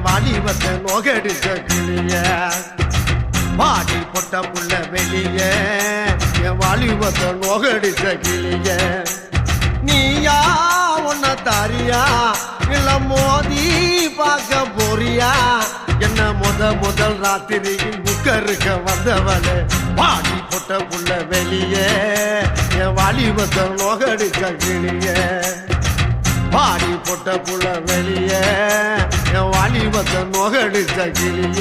என் வாலிபத்தை நோகடிச்ச கிளிய பாடி பொட்ட புள்ள வெளிய என் வாலிபத்தை நோகடிச்ச கிளிய நீயா உன்ன தாரியா இல்ல மோதி பார்க்க போறியா என்ன முதல் ராத்திரியில் புக்கருக்க வந்தவளே பாடி பொட்ட புள்ள வெளிய என் வாலிபத்தை நோகடிச்ச கிளிய பாடி பொட்ட புள்ள வெளிய என் வாலிபத்தை நோகடிச்ச கிளிய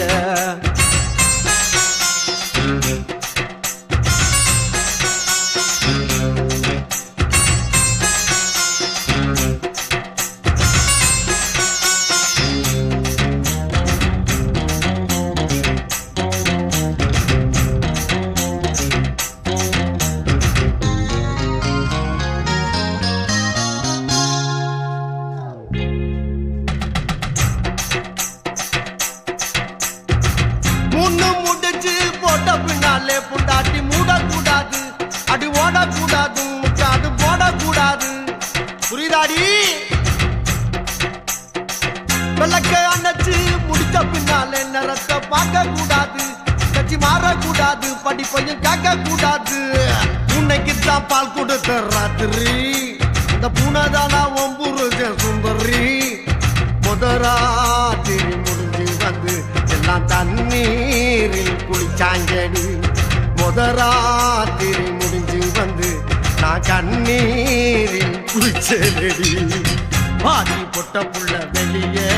பின்னாலே புண்டாட்டி மூடக்கூடாது அடி ஓடக்கூடாது அது போடக்கூடாது புரியுதாடி விளக்க அணைச்சு முடிச்ச பின்னாலே நிறத்தை பார்க்க கூடாது கட்சி மாறக்கூடாது படிப்பையும் கேட்க கூடாது உன்னைக்குத்தான் பால் கொடுத்த ராத்திரி இந்த பூனைதானா ஒம்புருஜ சுந்தரி முதராத்திரி முடிஞ்சு வந்து எல்லாம் தண்ணீரில் குளிச்சாங்கடி முதராத்திரி முடிஞ்சு வந்து நான் கண்ணீரில் குளிச்சேடி பாடி பொட்ட புள்ள வெளியே